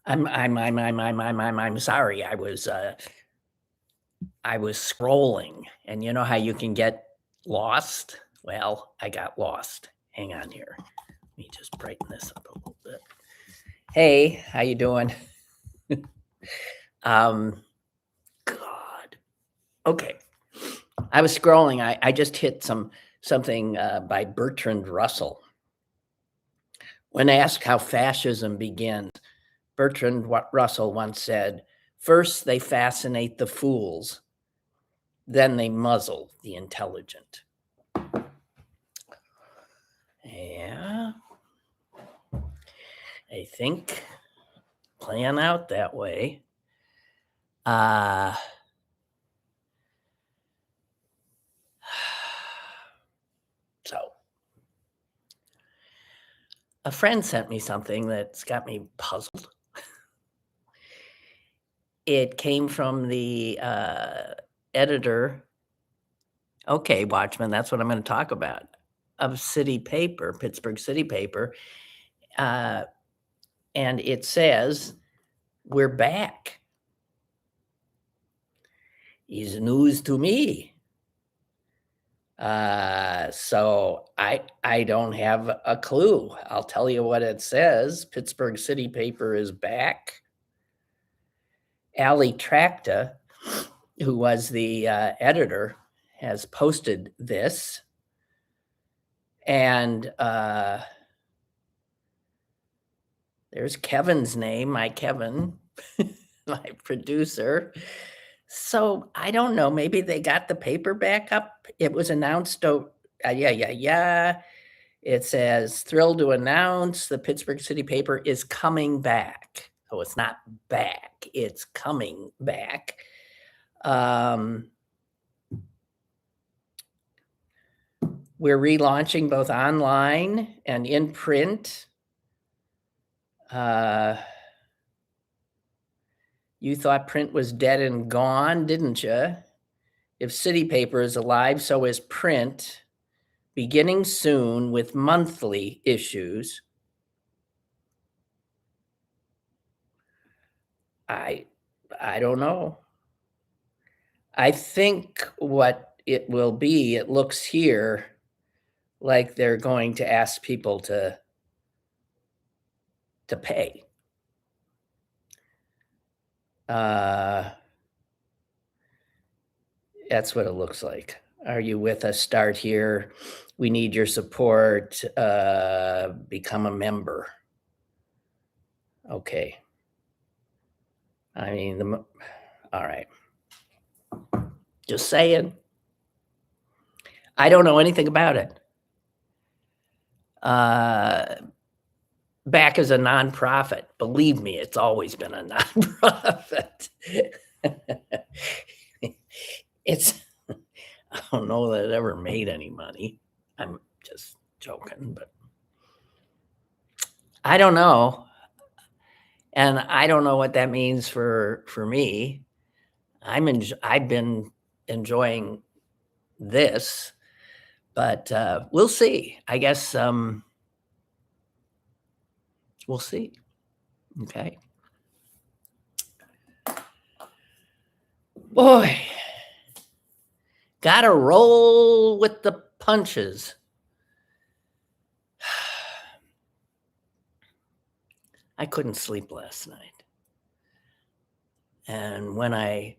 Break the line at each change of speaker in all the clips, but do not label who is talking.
I'm sorry. I was scrolling, and you know how you can get lost? Well, I got lost. Hang on here. Let me just brighten this up a little bit. Hey, how you doing? God. Okay. I was scrolling. I just hit something by Bertrand Russell. When asked how fascism begins, Bertrand Russell once said, "First they fascinate the fools, then they muzzle the intelligent." Yeah, I think playing out that way. So a friend sent me something that's got me puzzled. It came from the editor. Okay, Watchman, that's what I'm going to talk about. Of City Paper, Pittsburgh City Paper. And it says, "We're back." Is news to me. So I don't have a clue. I'll tell you what it says. Pittsburgh City Paper is back. Ali Tracta, who was the editor, has posted this. And there's Kevin's name, my Kevin, my producer. So I don't know. Maybe they got the paper back up. It was announced. Yeah. It says, "Thrilled to announce the Pittsburgh City Paper is coming back." So it's not back. It's coming back. We're relaunching both online and in print. You thought print was dead and gone, didn't you? If City Paper is alive, so is print, beginning soon with monthly issues. I don't know. I think what it will be, it looks here like they're going to ask people to pay. That's what it looks like. Are you with us? Start here. We need your support. Become a member. Okay. I mean, all right. Just saying. I don't know anything about it. Back as a nonprofit. Believe me, it's always been a nonprofit. I don't know that it ever made any money. I'm just joking, but I don't know. And I don't know what that means for me. I've been enjoying this, but we'll see. I guess we'll see. Okay. Boy, gotta roll with the punches. I couldn't sleep last night. And when I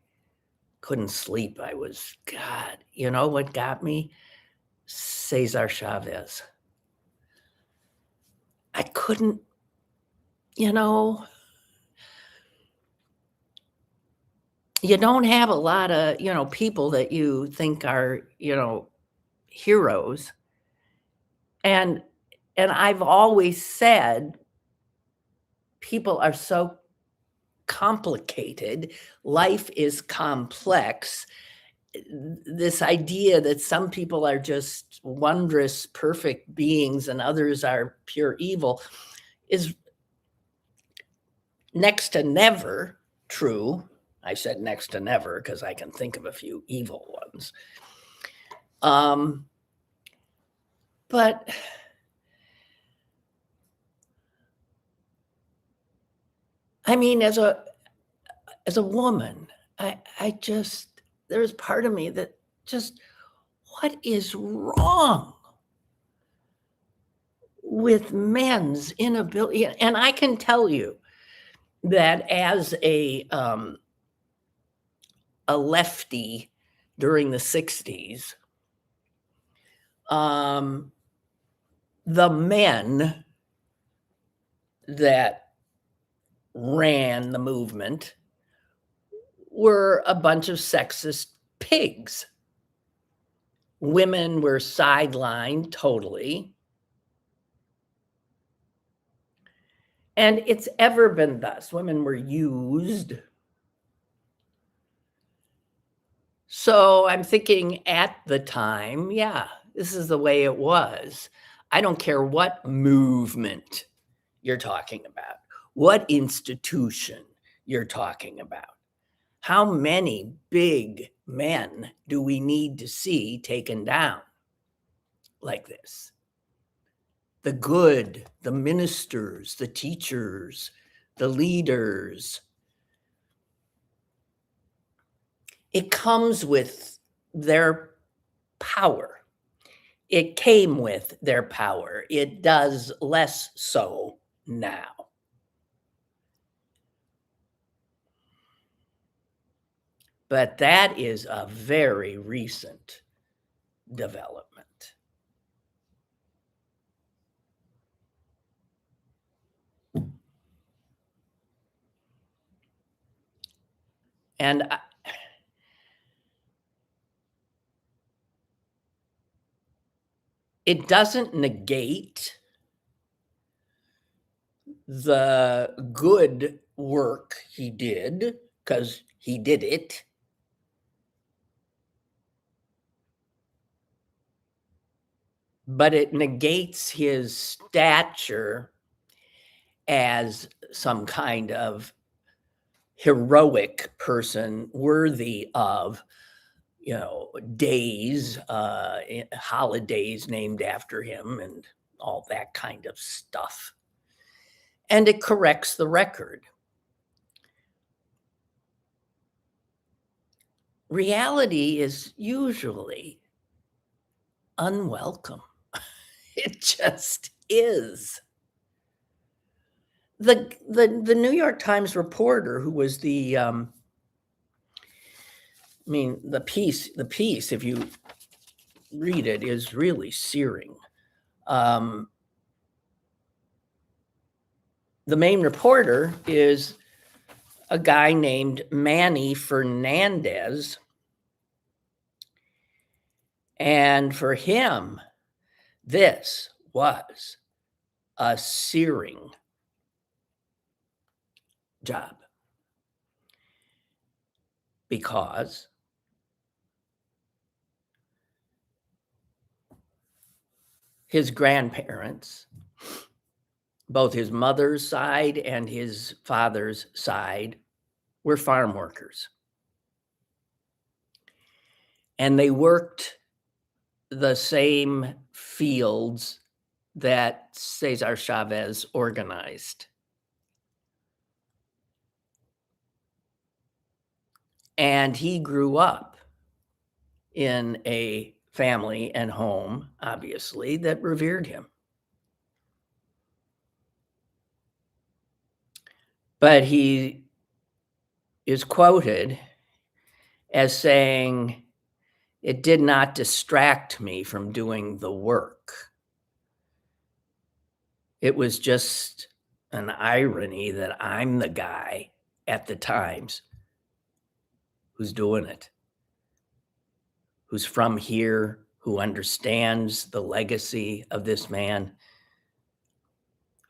couldn't sleep, I was, God, you know what got me? Cesar Chavez. I couldn't, you know, you don't have a lot of, people that you think are, heroes. And I've always said people are so complicated. Life is complex. This idea that some people are just wondrous, perfect beings and others are pure evil is next to never true. I said next to never because I can think of a few evil ones. But I mean, as a woman, I just there's part of me that just what is wrong with men's inability? And I can tell you that as a lefty during the 60s, um, the men that ran the movement were a bunch of sexist pigs. Women were sidelined totally. And it's ever been thus. Women were used. So I'm thinking at the time, yeah, this is the way it was. I don't care what movement you're talking about, what institution you're talking about. How many big men do we need to see taken down like this? The good, the ministers, the teachers, the leaders. It comes with their power. It came with their power. It does less so now. But that is a very recent development. And it doesn't negate the good work he did, because he did it. But it negates his stature as some kind of heroic person worthy of, days, holidays named after him and all that kind of stuff. And it corrects the record. Reality is usually unwelcome. It just is. The New York Times reporter who was the piece, if you read it, is really searing. The main reporter is a guy named Manny Fernandez. And for him, this was a searing job because his grandparents, both his mother's side and his father's side, were farm workers. And they worked the same fields that Cesar Chavez organized. And he grew up in a family and home, obviously, that revered him. But he is quoted as saying, "It did not distract me from doing the work. It was just an irony that I'm the guy at the Times who's doing it, who's from here, who understands the legacy of this man,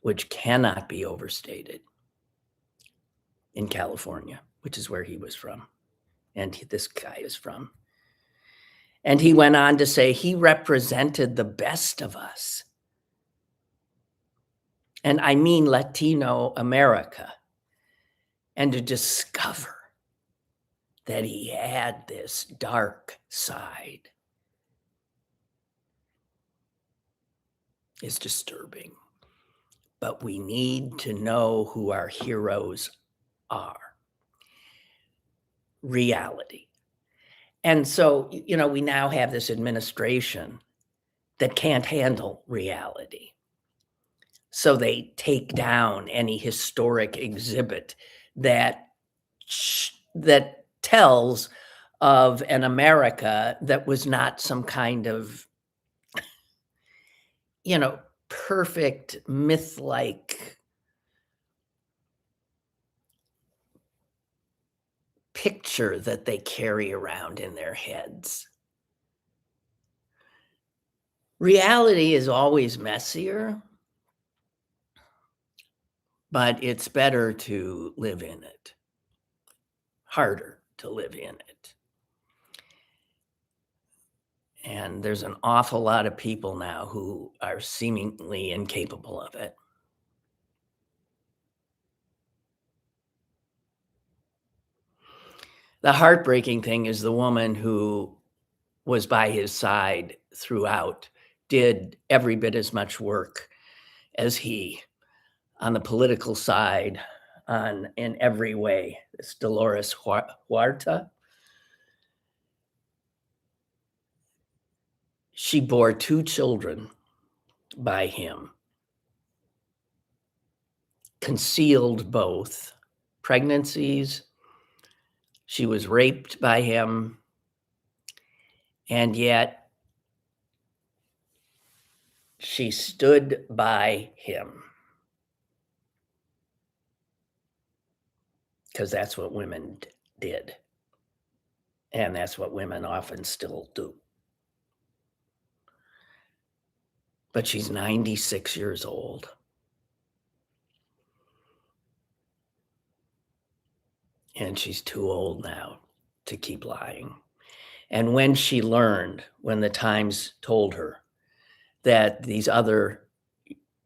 which cannot be overstated in California, which is where he was from, and this guy is from." And he went on to say he represented the best of us. And I mean Latino America. And to discover that he had this dark side is disturbing. But we need to know who our heroes are reality. And so, we now have this administration that can't handle reality. So they take down any historic exhibit that that tells of an America that was not some kind of, perfect myth-like picture that they carry around in their heads. Reality is always messier, but it's better to live in it. Harder to live in it. And there's an awful lot of people now who are seemingly incapable of it. The heartbreaking thing is the woman who was by his side throughout did every bit as much work as he on the political side, in every way. It's Dolores Huerta. She bore 2 children by him, concealed both pregnancies. She was raped by him, and yet she stood by him. Because that's what women did. And that's what women often still do. But she's 96 years old. And she's too old now to keep lying. And when she learned, when the Times told her that these other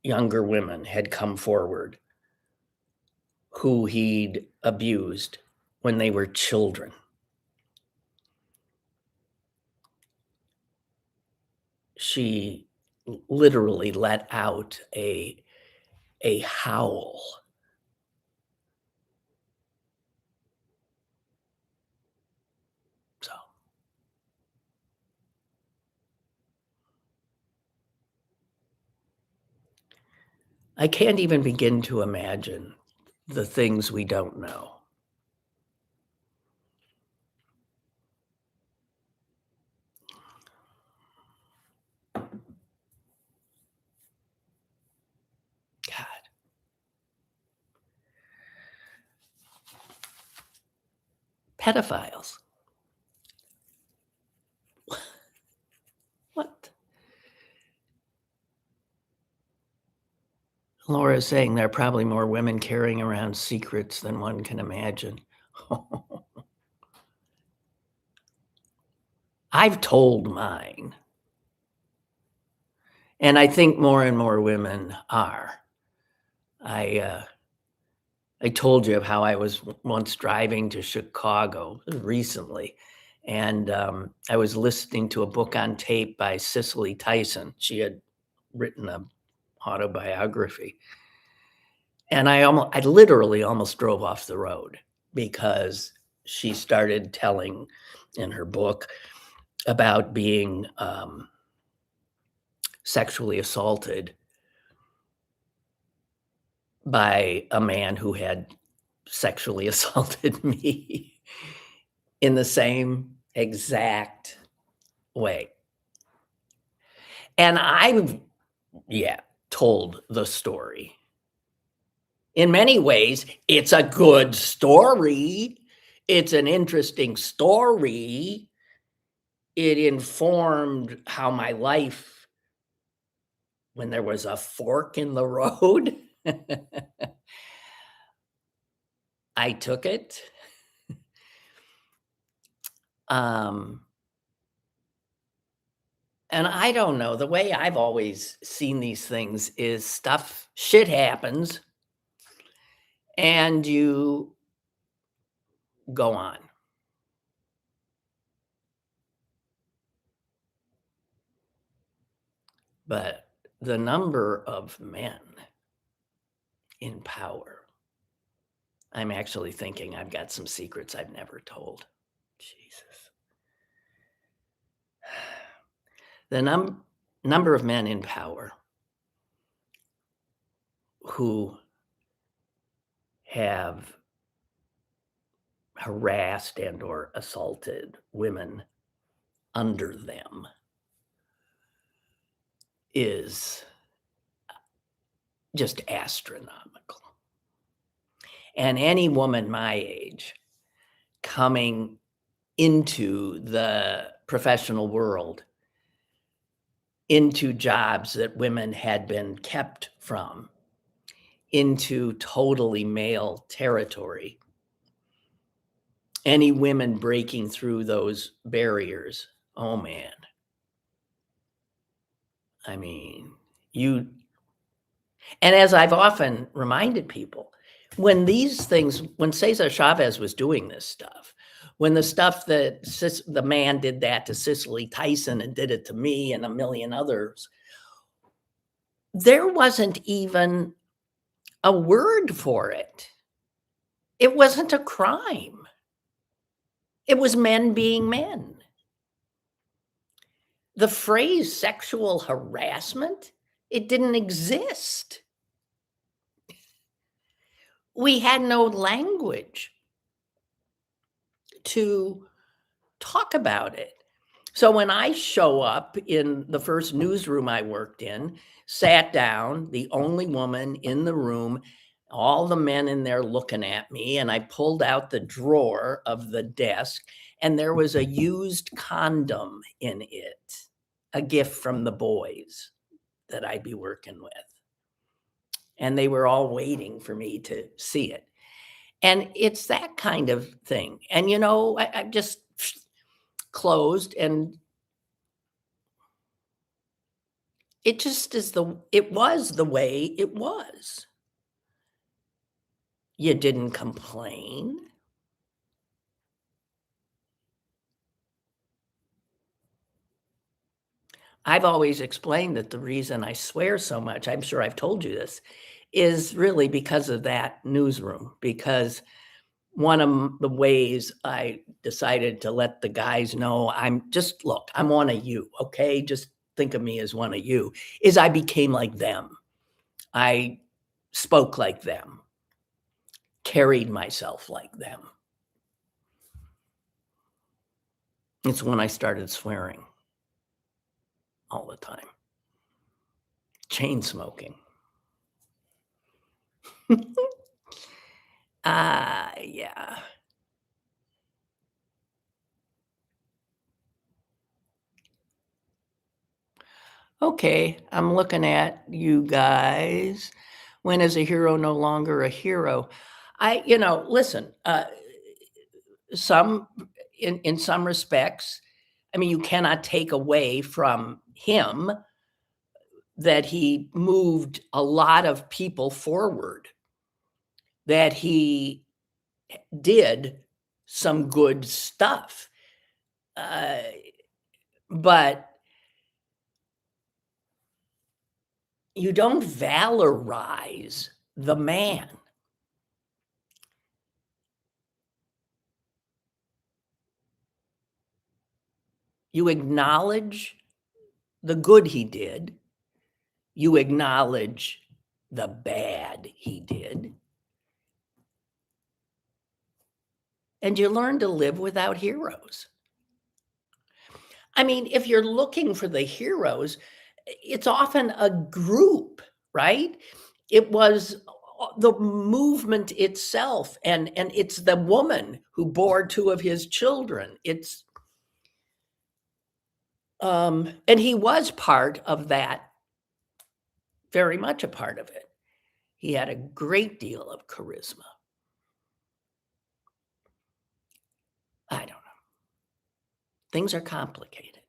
younger women had come forward who he'd abused when they were children, she literally let out a howl. So I can't even begin to imagine the things we don't know. God. Pedophiles. What? Laura is saying there are probably more women carrying around secrets than one can imagine. I've told mine. And I think more and more women are. I told you of how I was once driving to Chicago recently, and I was listening to a book on tape by Cicely Tyson. She had written an autobiography. And I literally almost drove off the road because she started telling in her book about being sexually assaulted by a man who had sexually assaulted me in the same exact way. And I've, told the story. In many ways, it's a good story. It's an interesting story. It informed how my life, when there was a fork in the road, I took it. And I don't know, the way I've always seen these things is shit happens, and you go on. But the number of men in power I'm actually thinking I've got some secrets I've never told. Jesus. The number of men in power who have harassed and or assaulted women under them is just astronomical. And any woman my age coming into the professional world, into jobs that women had been kept from, into totally male territory, any women breaking through those barriers, oh man. I mean, and as I've often reminded people, when Cesar Chavez was doing this stuff, when the stuff that the man did that to Cicely Tyson and did it to me and a million others, there wasn't even a word for it. It wasn't a crime. It was men being men. The phrase sexual harassment, it didn't exist. We had no language to talk about it. So when I show up in the first newsroom I worked in, sat down, the only woman in the room, all the men in there looking at me, and I pulled out the drawer of the desk, and there was a used condom in it, a gift from the boys that I'd be working with. And they were all waiting for me to see it. And it's that kind of thing. And, I just closed, and it just it was the way it was. You didn't complain. I've always explained that the reason I swear so much, I'm sure I've told you this, is really because of that newsroom, because one of the ways I decided to let the guys know look, I'm one of you, okay? Just think of me as one of you, is I became like them. I spoke like them, carried myself like them. It's when I started swearing all the time. Chain smoking. Yeah. Okay, I'm looking at you guys. When is a hero no longer a hero? Listen, some in some respects, I mean, you cannot take away from him that he moved a lot of people forward, that he did some good stuff. But you don't valorize the man. You acknowledge the good he did. You acknowledge the bad he did. And you learn to live without heroes. I mean, if you're looking for the heroes, it's often a group, right? It was the movement itself, and it's the woman who bore two of his children. And he was part of that, very much a part of it. He had a great deal of charisma. I don't know. Things are complicated.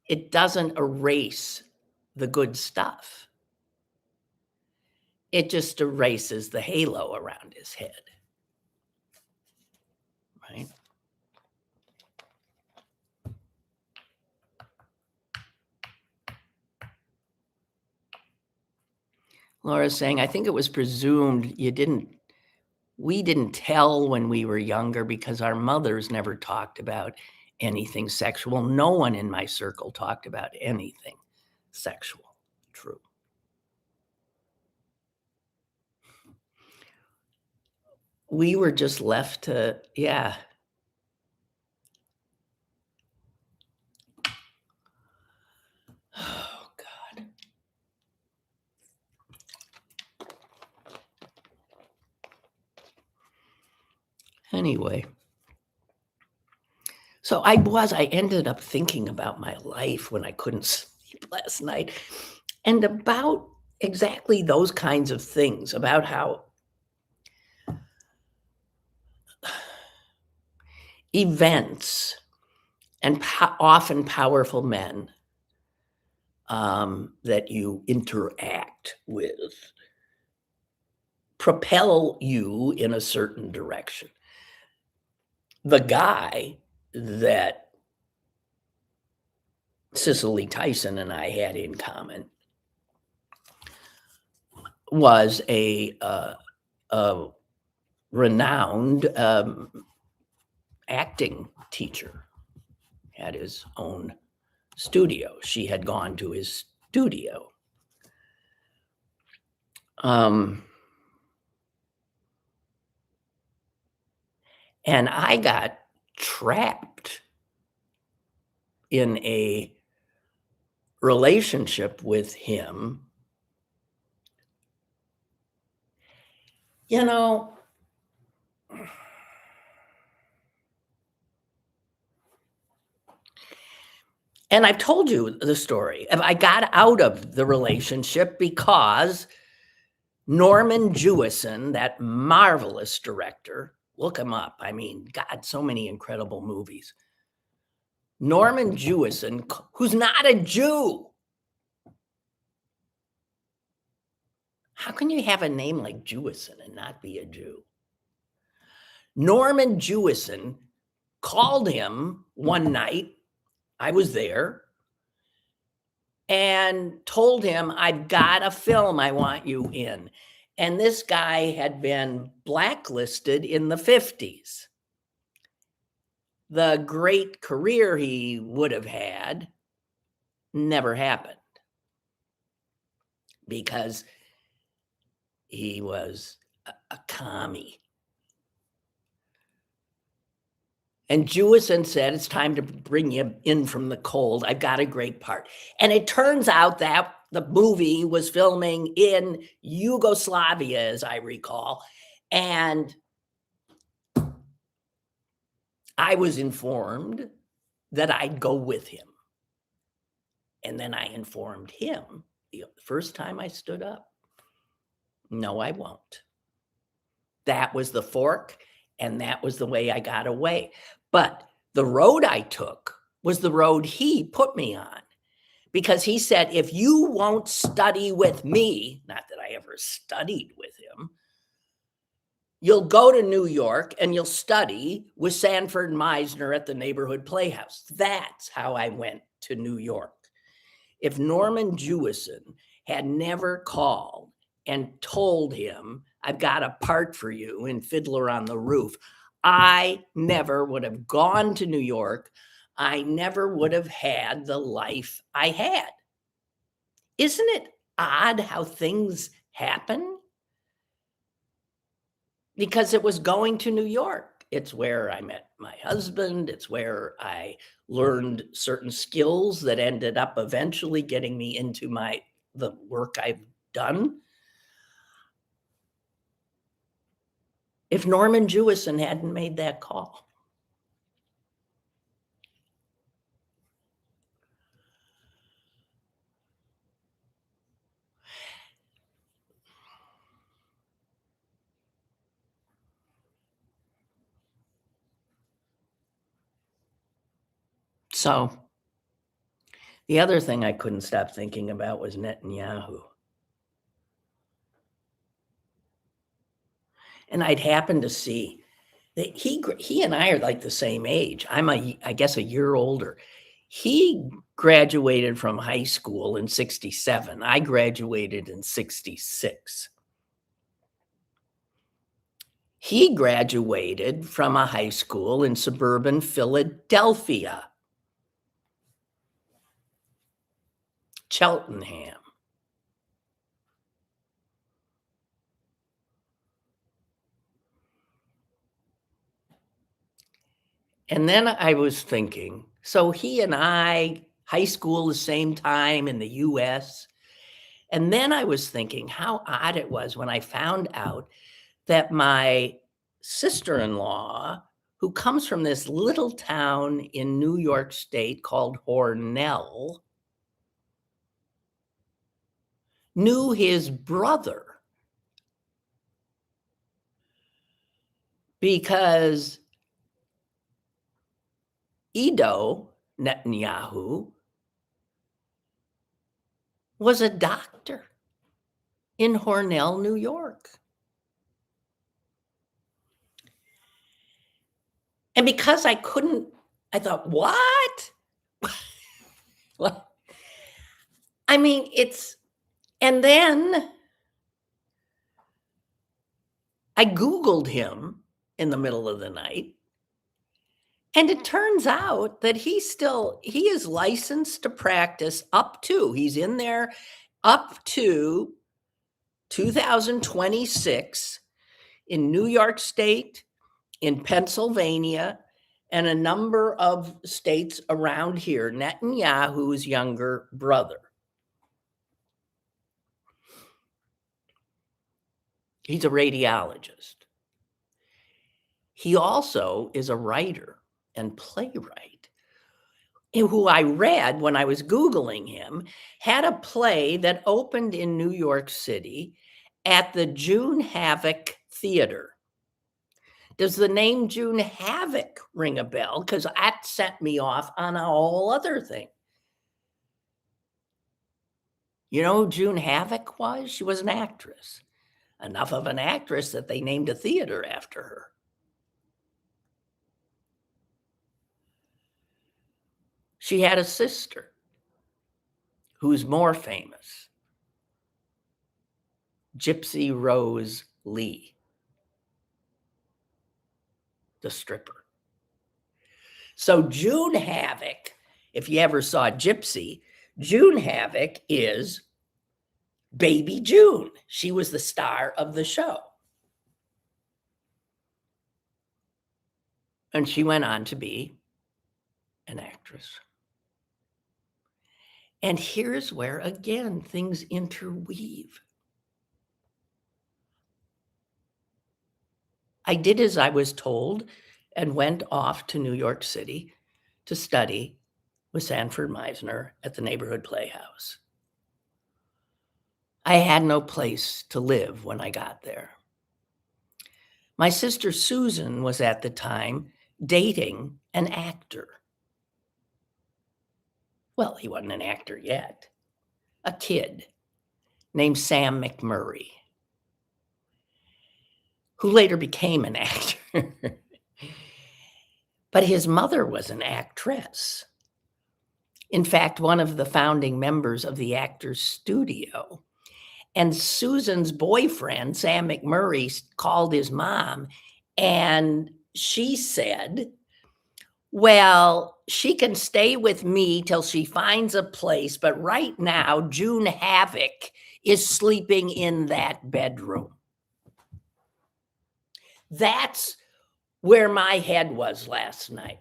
It doesn't erase the good stuff. It just erases the halo around his head. Right? Laura's saying, I think it was presumed we didn't tell when we were younger because our mothers never talked about anything sexual. No one in my circle talked about anything sexual. True. We were just left to, yeah. Oh, God. Anyway. So I ended up thinking about my life when I couldn't sleep last night and about exactly those kinds of things, about how events and often powerful men that you interact with propel you in a certain direction. The guy that Cicely Tyson and I had in common was a renowned acting teacher, had his own studio. She had gone to his studio. And I got trapped in a relationship with him. You know, and I've told you the story. I got out of the relationship because Norman Jewison, that marvelous director, look him up. I mean, God, so many incredible movies. Norman Jewison, who's not a Jew. How can you have a name like Jewison and not be a Jew? Norman Jewison called him one night. I was there, and told him, I've got a film I want you in. And this guy had been blacklisted in the 50s. The great career he would have had never happened because he was a commie. And Jewison said, it's time to bring you in from the cold. I've got a great part. And it turns out that the movie was filming in Yugoslavia, as I recall. And I was informed that I'd go with him. And then I informed him the first time I stood up, no, I won't. That was the fork, and that was the way I got away. But the road I took was the road he put me on, because he said, if you won't study with me, not that I ever studied with him, you'll go to New York and you'll study with Sanford Meisner at the neighborhood playhouse. That's how I went to New York. If Norman Jewison had never called and told him, I've got a part for you in Fiddler on the Roof, I never would have gone to New York. I never would have had the life I had. Isn't it odd how things happen? Because it was going to New York. It's where I met my husband. It's where I learned certain skills that ended up eventually getting me into the work I've done. If Norman Jewison hadn't made that call. So the other thing I couldn't stop thinking about was Netanyahu. And I'd happened to see that he and I are like the same age. I guess a year older. He graduated from high school in 67. I graduated in 66. He graduated from a high school in suburban Philadelphia, Cheltenham. And then I was thinking, so he and I, high school the same time in the US. And then I was thinking how odd it was when I found out that my sister-in-law, who comes from this little town in New York State called Hornell, knew his brother because Netanyahu was a doctor in Hornell, New York. And because I thought, what? Well, I mean, and then I Googled him in the middle of the night. And it turns out that he is licensed to practice he's in there up to 2026 in New York State, in Pennsylvania, and a number of states around here, Netanyahu's younger brother. He's a radiologist. He also is a writer and playwright, who I read when I was Googling him, had a play that opened in New York City at the June Havoc Theater. Does the name June Havoc ring a bell? Because that set me off on a whole other thing. You know who June Havoc was? She was an actress. Enough of an actress that they named a theater after her. She had a sister who's more famous, Gypsy Rose Lee, the stripper. So June Havoc, if you ever saw Gypsy, June Havoc is Baby June. She was the star of the show. And she went on to be an actress. And here's where, again, things interweave. I did as I was told and went off to New York City to study with Sanford Meisner at the neighborhood playhouse. I had no place to live when I got there. My sister Susan was at the time dating an actor. Well, he wasn't an actor yet. A kid named Sam McMurray, who later became an actor. But his mother was an actress. In fact, one of the founding members of the Actors Studio. And Susan's boyfriend, Sam McMurray, called his mom, and she said, well, she can stay with me till she finds a place, but right now, June Havoc is sleeping in that bedroom. That's where my head was last night.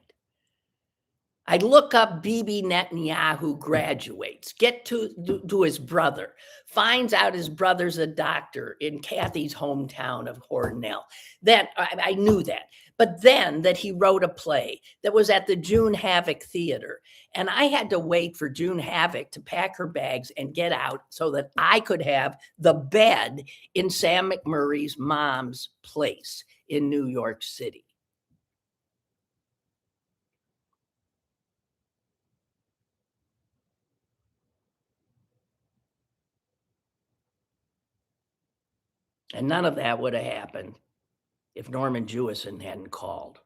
I look up Bibi Netanyahu graduates, get to his brother, finds out his brother's a doctor in Kathy's hometown of Hornell. Then I knew that. But then that he wrote a play that was at the June Havoc Theater. And I had to wait for June Havoc to pack her bags and get out so that I could have the bed in Sam McMurray's mom's place in New York City. And none of that would have happened if Norman Jewison hadn't called.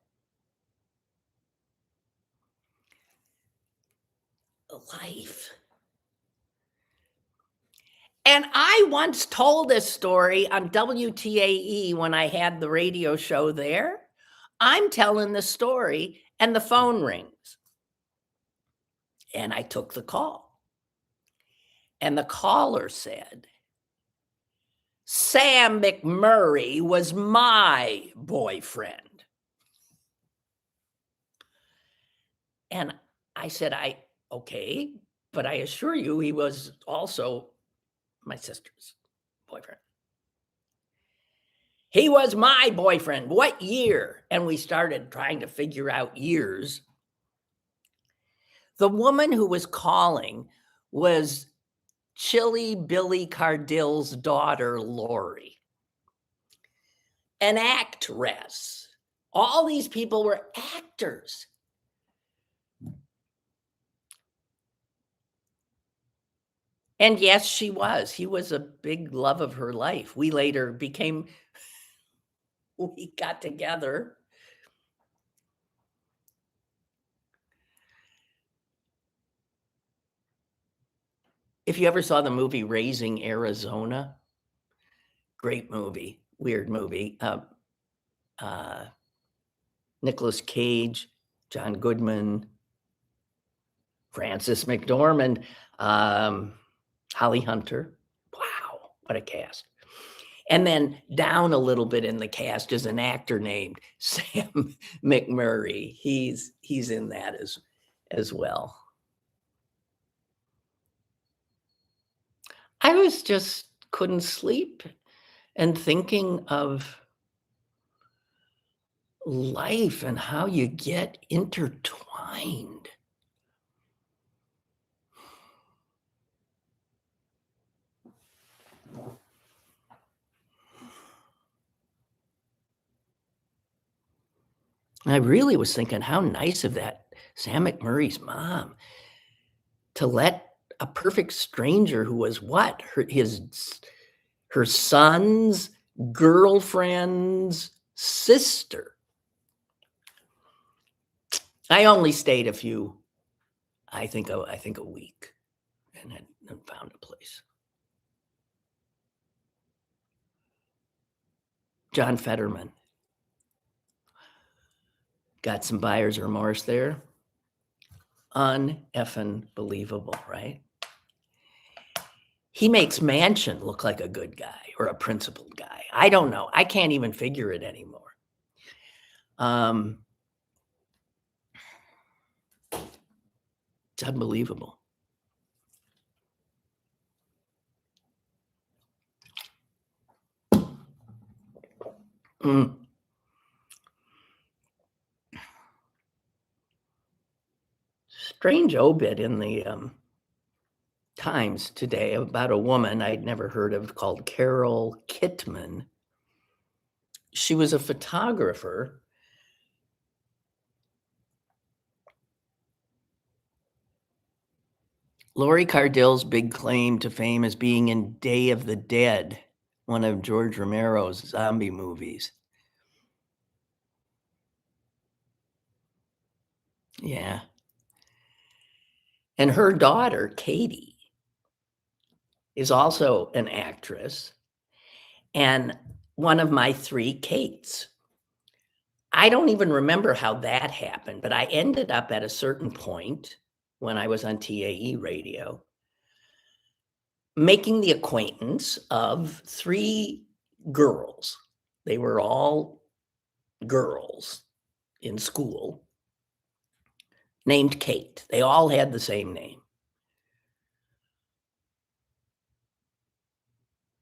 life. And I once told this story on WTAE when I had the radio show there. I'm telling the story, and the phone rings. And I took the call. And the caller said, Sam McMurray was my boyfriend. And I said, okay, but I assure you he was also my sister's boyfriend. He was my boyfriend. What year? And we started trying to figure out years. The woman who was calling was Chilly Billy Cardill's daughter, Lori, an actress. All these people were actors. And yes, she was. He was a big love of her life. We later we got together. If you ever saw the movie Raising Arizona, great movie, weird movie. Nicolas Cage, John Goodman, Frances McDormand, Holly Hunter. Wow, what a cast. And then down a little bit in the cast is an actor named Sam McMurray. He's in that as well. I was just couldn't sleep and thinking of life and how you get intertwined. I really was thinking how nice of that Sam McMurray's mom to let a perfect stranger who was what? Her son's girlfriend's sister. I only stayed I think a week and had found a place. John Fetterman. Got some buyer's remorse there. Un-effing believable, right? He makes Manchin look like a good guy or a principled guy. I don't know. I can't even figure it anymore. It's unbelievable. Strange obit in the Times today about a woman I'd never heard of called Carol Kittman. She was a photographer. Lori Cardill's big claim to fame is being in Day of the Dead, one of George Romero's zombie movies. Yeah. And her daughter, Katie, is also an actress and one of my 3 Kates. I don't even remember how that happened, but I ended up at a certain point when I was on TAE radio making the acquaintance of 3 girls. They were all girls in school named Kate. They all had the same name.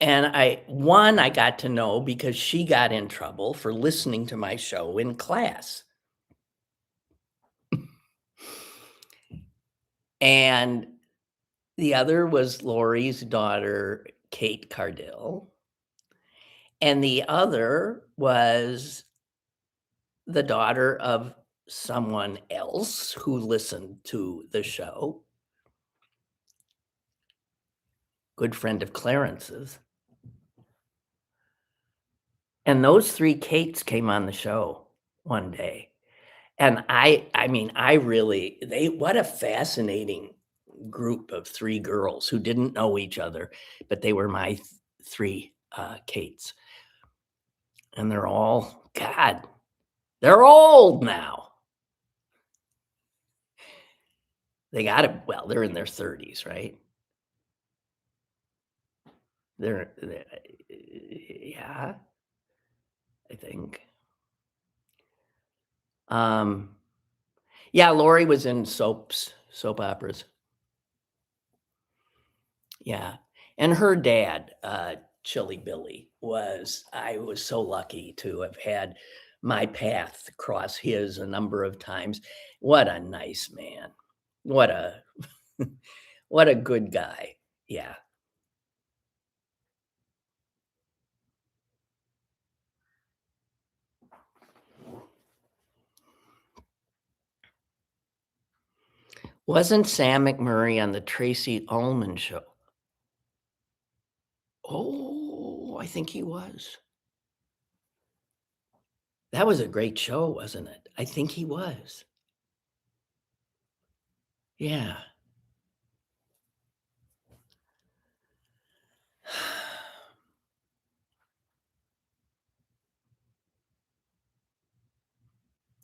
And I got to know because she got in trouble for listening to my show in class. And the other was Lori's daughter, Kate Cardill. And the other was the daughter of someone else who listened to the show. Good friend of Clarence's. And those 3 Kates came on the show one day. And I mean, what a fascinating group of 3 girls who didn't know each other, but they were my 3 Kates. And they're all, God, they're old now. They got it. Well, they're in their 30s, right? They're yeah, I think. Yeah, Lori was in soap operas. Yeah, and her dad, Chili Billy, I was so lucky to have had my path cross his a number of times. What a nice man. What a what a good guy. Yeah. Wasn't Sam McMurray on the Tracy Ullman show? Oh, I think he was. That was a great show, wasn't it? I think he was. Yeah.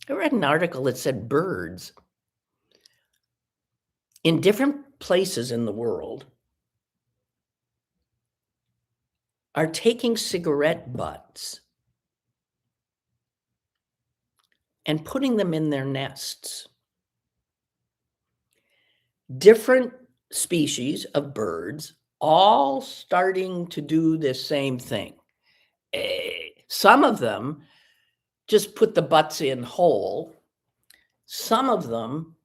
I read an article that said birds in different places in the world are taking cigarette butts and putting them in their nests. Different species of birds all starting to do this same thing. Some of them just put the butts in whole. Some of them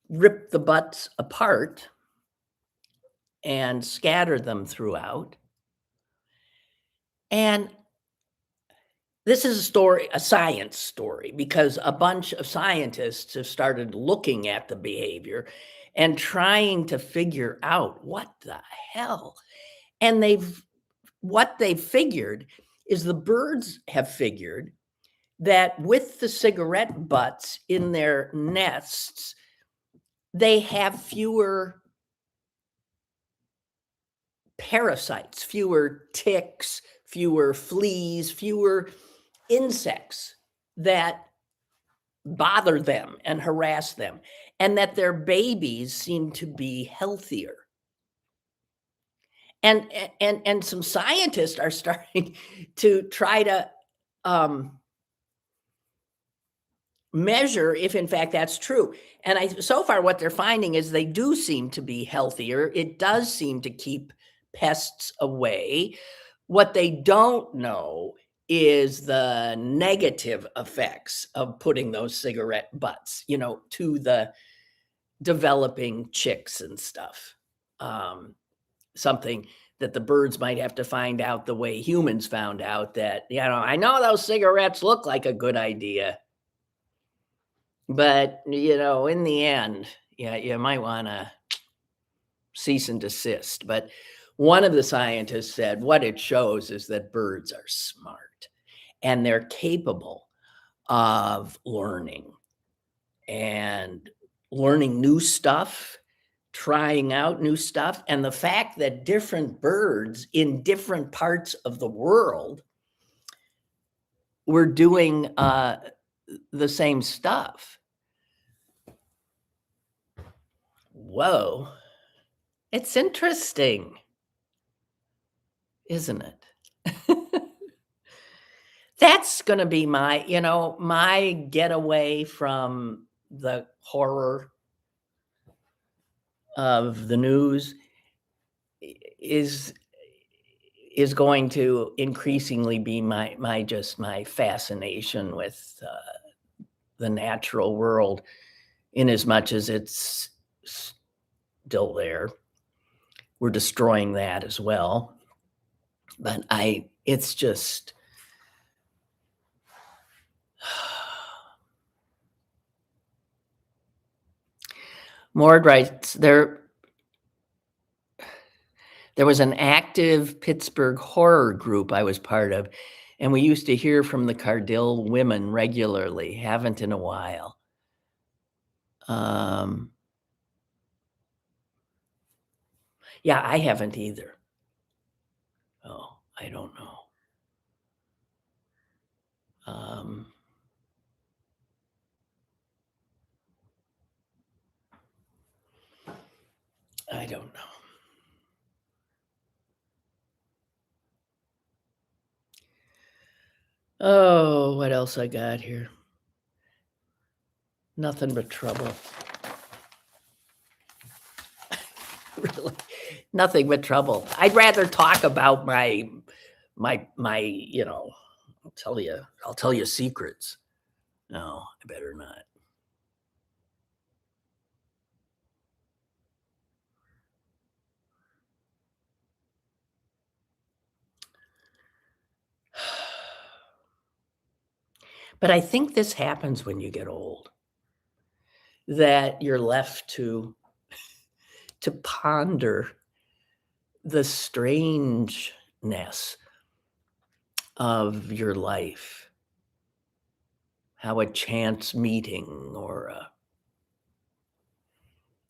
rip the butts apart and scatter them throughout. And this is a science story, because a bunch of scientists have started looking at the behavior and trying to figure out what the hell. And what they've figured is the birds have figured that with the cigarette butts in their nests, they have fewer parasites, fewer ticks, fewer fleas, fewer insects that bother them and harass them, and that their babies seem to be healthier. And some scientists are starting to try to measure if in fact that's true. And so far what they're finding is they do seem to be healthier. It does seem to keep pests away. What they don't know is the negative effects of putting those cigarette butts, to the developing chicks and stuff. Something that the birds might have to find out the way humans found out that, I know those cigarettes look like a good idea, but, in the end, you might want to cease and desist. But one of the scientists said what it shows is that birds are smart and they're capable of learning new stuff, trying out new stuff. And the fact that different birds in different parts of the world were doing the same stuff. Whoa. It's interesting, isn't it? That's going to be my getaway from the horror of the news is going to increasingly be my fascination with the natural world, in as much as it's still there. We're destroying that as well. But it's just, Mord writes, there was an active Pittsburgh horror group I was part of, and we used to hear from the Cardill women regularly. Haven't in a while. Yeah, I haven't either. Oh, I don't know. Um, I don't know. Oh, what else I got here? Nothing but trouble. Really, nothing but trouble. I'd rather talk about my, I'll tell you secrets. No, I better not. But I think this happens when you get old, that you're left to ponder the strangeness of your life, how a chance meeting or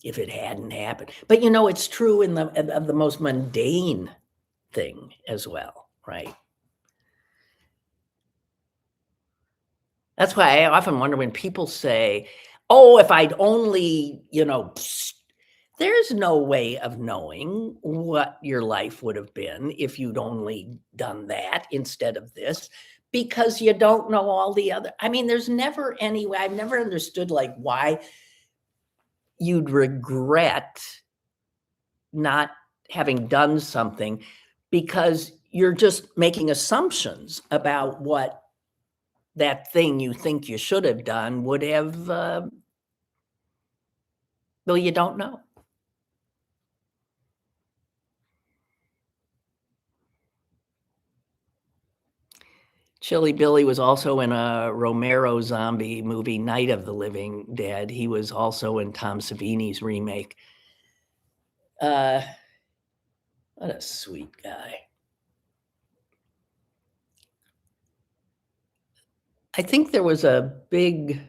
if it hadn't happened. But it's true in of the most mundane thing as well, right? That's why I often wonder when people say, "Oh, if I'd only," there's no way of knowing what your life would have been if you'd only done that instead of this, because you don't know all the other. I mean, there's never any way. I've never understood like why you'd regret not having done something because you're just making assumptions about what that thing you think you should have done would have, well, you don't know. Chili Billy was also in a Romero zombie movie, Night of the Living Dead. He was also in Tom Savini's remake. Uh, what a sweet guy. I think there was a big,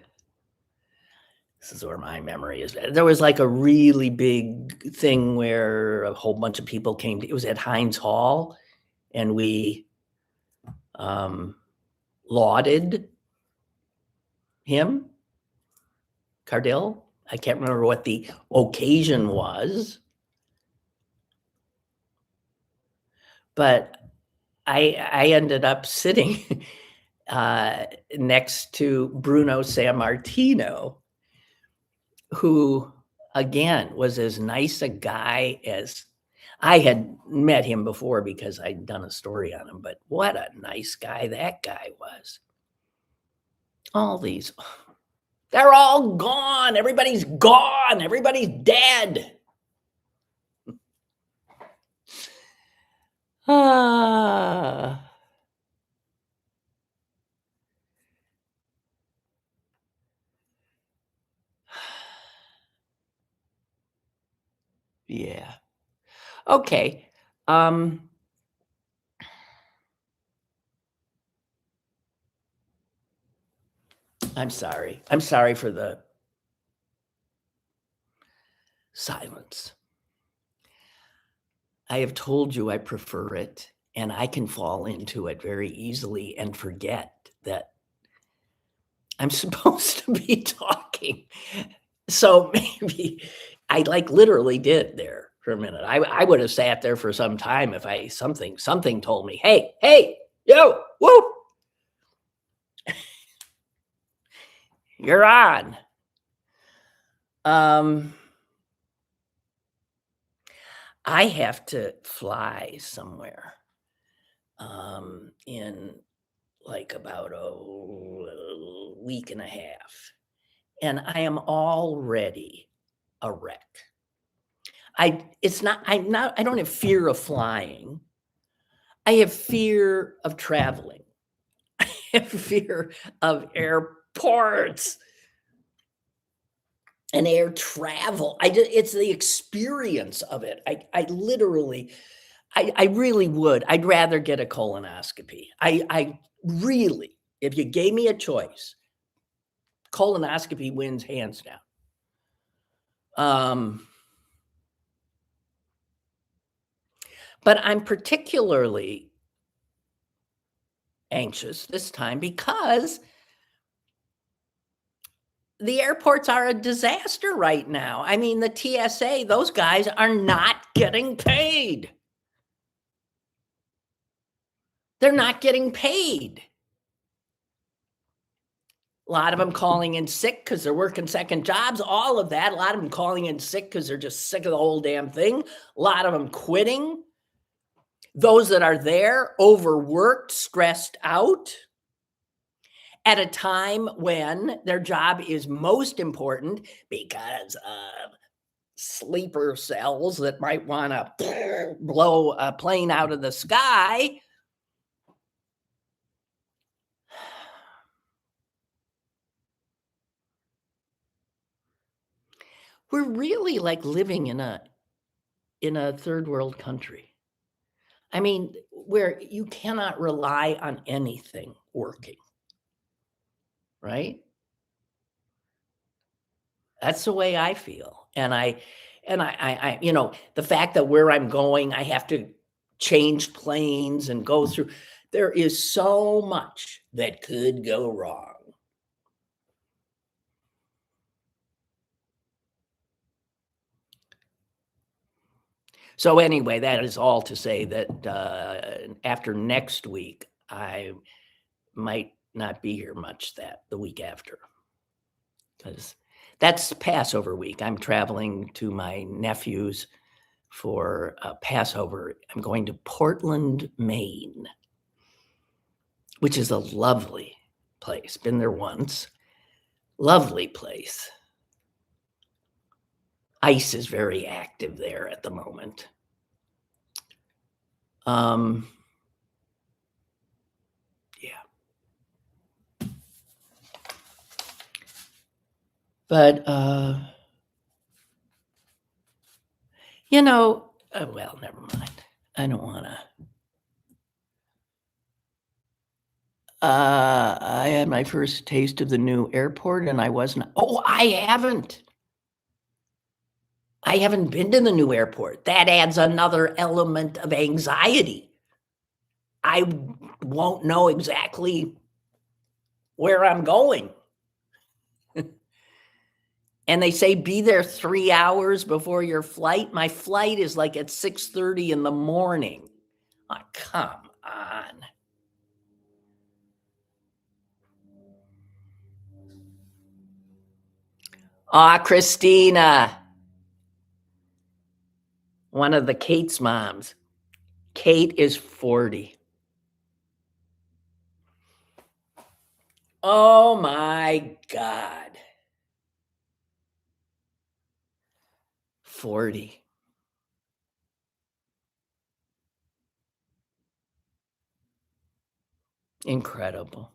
this is where my memory is. There was like a really big thing where a whole bunch of people came. It was at Heinz Hall, and we um, lauded him, Cardell. I can't remember what the occasion was, but I ended up sitting next to Bruno Sammartino, who again was as nice a guy as I had met him before because I'd done a story on him, but what a nice guy that guy was. All these, they're all gone. Everybody's gone. Everybody's dead. Ah, yeah. Okay. Um, I'm sorry. I'm sorry for the silence. I have told you I prefer it, and I can fall into it very easily and forget that I'm supposed to be talking. So maybe I like literally did there for a minute. I would have sat there for some time if I something told me, hey, hey, yo, whoa, you're on. Um, I have to fly somewhere in like about a week and a half, and I am already a wreck. I don't have fear of flying. I have fear of traveling. I have fear of airports and air travel. It's the experience of it. I literally, I really would. I'd rather get a colonoscopy. I really, if you gave me a choice, colonoscopy wins hands down. Um, But I'm particularly anxious this time because the airports are a disaster right now. I mean, the TSA, those guys are not getting paid. They're not getting paid. A lot of them calling in sick because they're working second jobs, all of that. A lot of them calling in sick because they're just sick of the whole damn thing. A lot of them quitting. Those that are there, overworked, stressed out at a time when their job is most important because of sleeper cells that might want to blow a plane out of the sky. We're really like living in a third world country. I mean, where you cannot rely on anything working, right? That's the way I feel. And I, the fact that where I'm going, I have to change planes and go through, there is so much that could go wrong. So anyway, that is all to say that after next week, I might not be here much the week after, because that's Passover week. I'm traveling to my nephew's for Passover. I'm going to Portland, Maine, which is a lovely place. Been there once. Lovely place. Ice is very active there at the moment. Yeah. But, well, never mind. I don't want to. I had my first taste of the new airport and I wasn't. Oh, I haven't. I haven't been to the new airport. That adds another element of anxiety. I won't know exactly where I'm going. And they say be there 3 hours before your flight. My flight is like at 6:30 in the morning. Oh, come on. Christina. One of the Kate's moms. Kate is 40. Oh my God. 40. Incredible.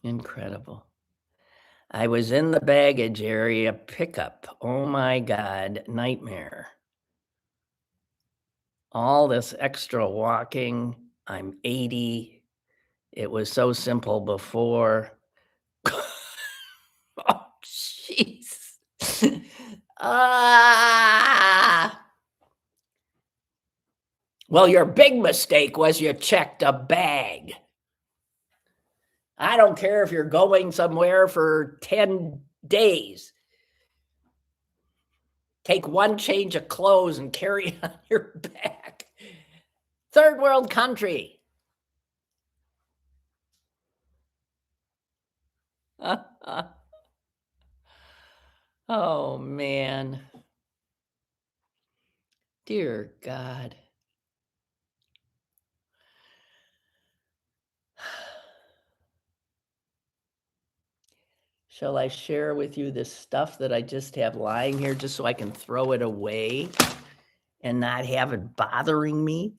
Incredible. I was in the baggage area pickup. Oh my God, nightmare. All this extra walking. I'm 80. It was so simple before. Oh, jeez. Well, your big mistake was you checked a bag. I don't care if you're going somewhere for 10 days. Take one change of clothes and carry it on your back. Third world country. Oh, man. Dear God. Shall I share with you this stuff that I just have lying here just so I can throw it away and not have it bothering me?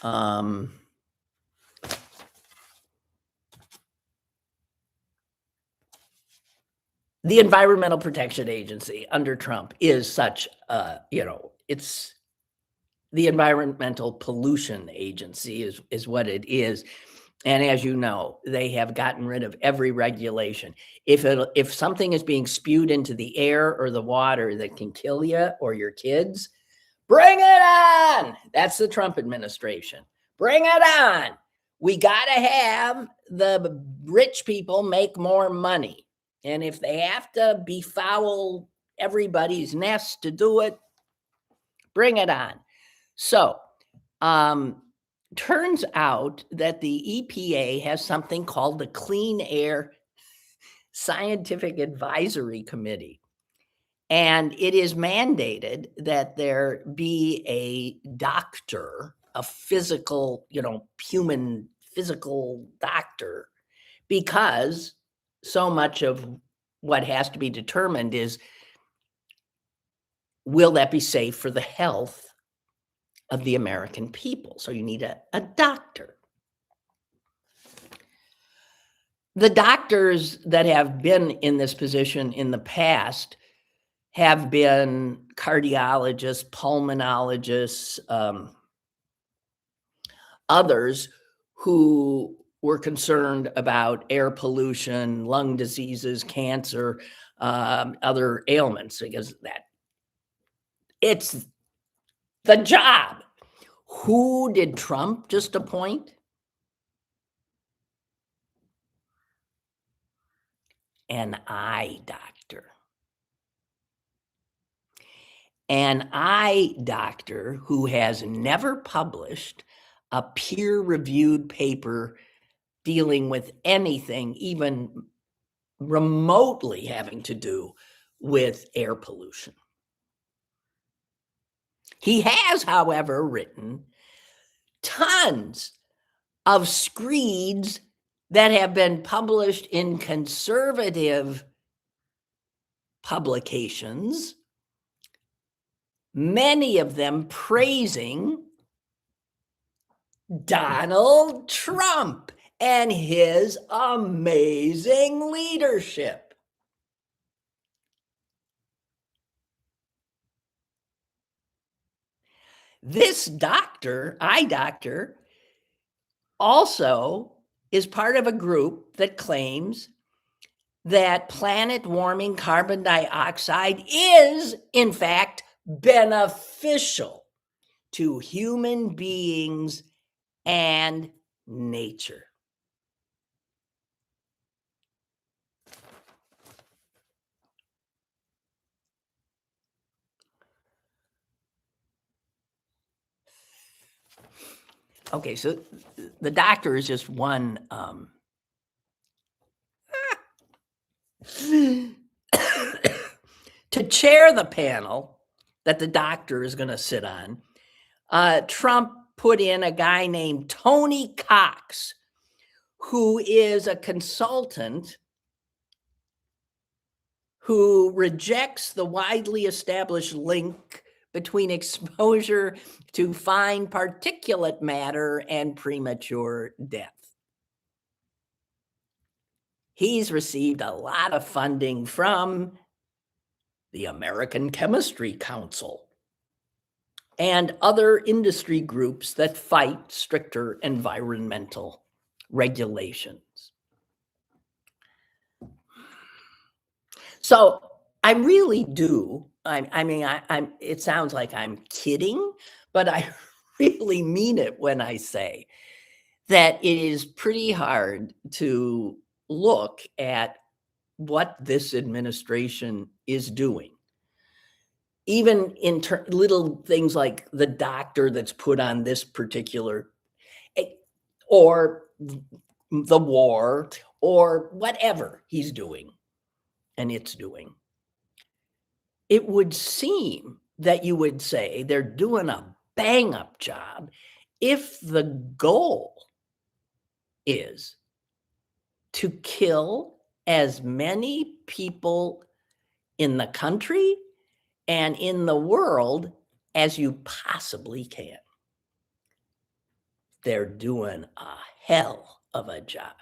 The Environmental Protection Agency under Trump is such it's the Environmental Pollution Agency is what it is. And as you know, they have gotten rid of every regulation. If something is being spewed into the air or the water that can kill you or your kids, bring it on. That's the Trump administration. Bring it on. We got to have the rich people make more money. And if they have to befoul everybody's nest to do it, bring it on. So, turns out that the EPA has something called the Clean Air Scientific Advisory Committee. And it is mandated that there be a doctor, a physical, human physical doctor, because so much of what has to be determined is, will that be safe for the health of the American people? So you need a doctor. The doctors that have been in this position in the past have been cardiologists, pulmonologists, others who were concerned about air pollution, lung diseases, cancer, other ailments, because that it's the job. Who did Trump just appoint? An eye doctor. An eye doctor who has never published a peer-reviewed paper dealing with anything even remotely having to do with air pollution. He has, however, written tons of screeds that have been published in conservative publications, many of them praising Donald Trump and his amazing leadership. This doctor, eye doctor, also is part of a group that claims that planet warming carbon dioxide is, in fact, beneficial to human beings and nature. Okay, so the doctor is just one to chair the panel that the doctor is going to sit on. Trump put in a guy named Tony Cox, who is a consultant who rejects the widely established link between exposure to fine particulate matter and premature death. He's received a lot of funding from the American Chemistry Council and other industry groups that fight stricter environmental regulations. So I really do. It sounds like I'm kidding, but I really mean it when I say that it is pretty hard to look at what this administration is doing. Even in little things like the doctor that's put on this particular, or the war, or whatever he's doing and it's doing. It would seem that you would say they're doing a bang-up job if the goal is to kill as many people in the country and in the world as you possibly can. They're doing a hell of a job.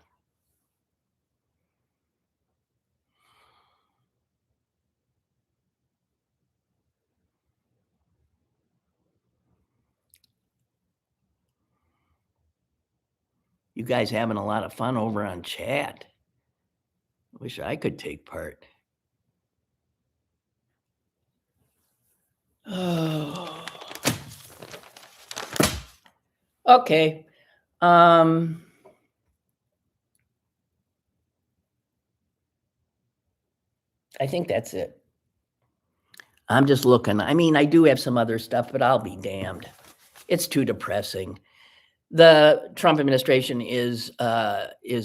You guys having a lot of fun over on chat. Wish I could take part. Oh. Okay. I think that's it. I'm just looking. I mean, I do have some other stuff, but I'll be damned. It's too depressing. The Trump administration is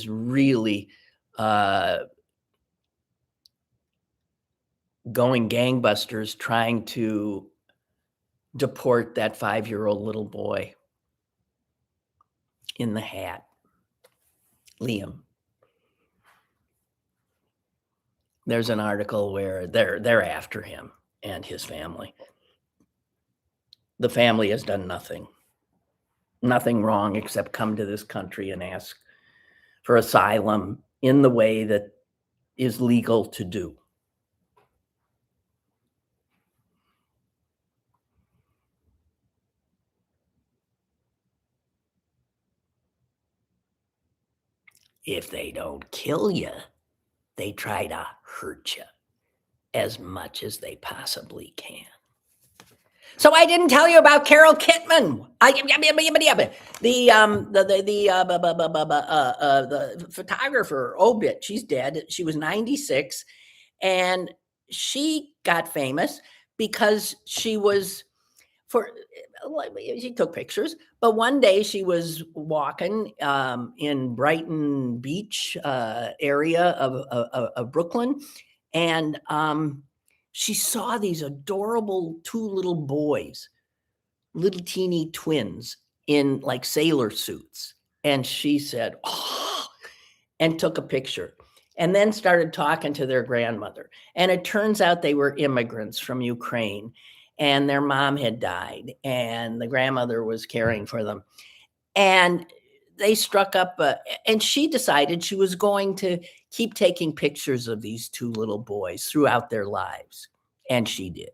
really going gangbusters trying to deport that 5-year-old little boy in the hat, Liam. There's an article where they're after him and his family. The family has done nothing wrong except come to this country and ask for asylum in the way that is legal to do. If they don't kill you, they try to hurt you as much as they possibly can. So I didn't tell you about Carol Kitman. The photographer, Obit. She's dead. She was 96, and she got famous because she took pictures. But one day she was walking in Brighton Beach area of Brooklyn, and she saw these adorable 2 little boys, little teeny twins in like sailor suits. And she said, oh, and took a picture and then started talking to their grandmother. And it turns out they were immigrants from Ukraine and their mom had died and the grandmother was caring for them. And they struck up, and she decided she was going to keep taking pictures of these 2 little boys throughout their lives. And she did.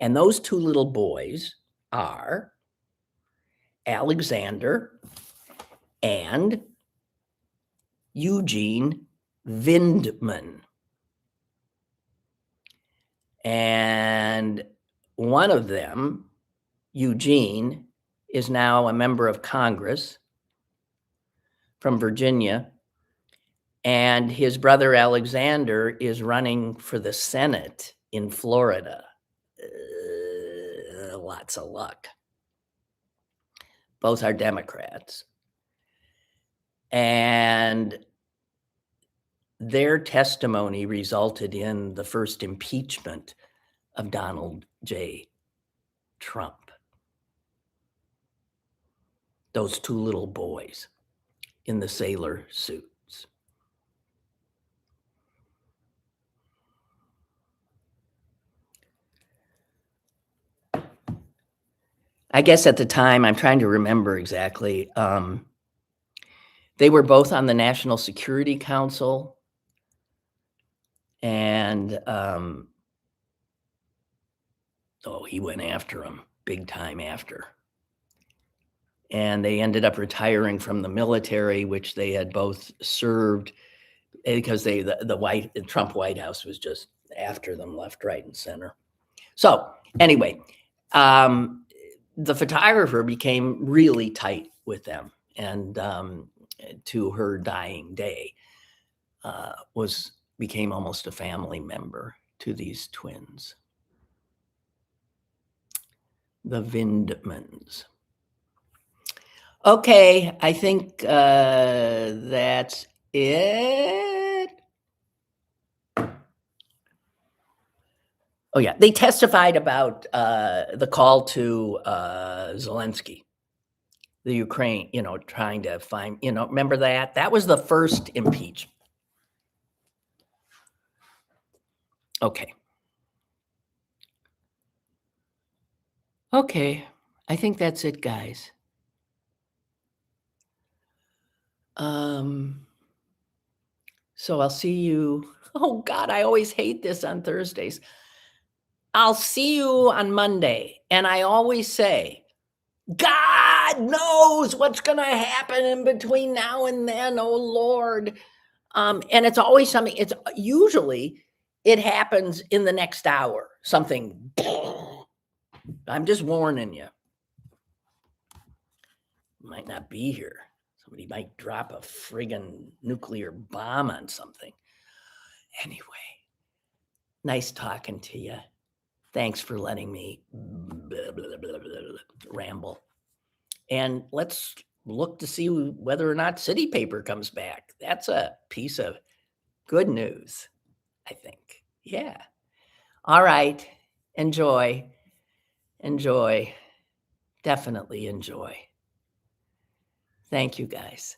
And those 2 little boys are Alexander and Eugene Vindman. And one of them, Eugene, is now a member of Congress from Virginia, and his brother Alexander is running for the Senate in Florida. Lots of luck. Both are Democrats. And their testimony resulted in the first impeachment of Donald J. Trump. Those 2 little boys in the sailor suits. I guess at the time, I'm trying to remember exactly, they were both on the National Security Council, and he went after him big time after. And they ended up retiring from the military, which they had both served, because the Trump White House was just after them left, right, and center. So anyway, the photographer became really tight with them, and to her dying day, became almost a family member to these twins, the Vindmans. Okay, I think that's it. Oh yeah, they testified about the call to Zelensky, the Ukraine, trying to find, remember that? That was the first impeachment. Okay. Okay, I think that's it, guys. So I'll see you. Oh God, I always hate this on Thursdays. I'll see you on Monday. And I always say, God God knows what's going to happen in between now and then. Oh Lord. And it's always something, it's usually it happens in the next hour, something. I'm just warning you. Might not be here. Somebody might drop a friggin' nuclear bomb on something. Anyway, nice talking to you. Thanks for letting me ramble. And let's look to see whether or not City Paper comes back. That's a piece of good news, I think. Yeah. All right. Enjoy. Enjoy. Definitely enjoy. Thank you, guys.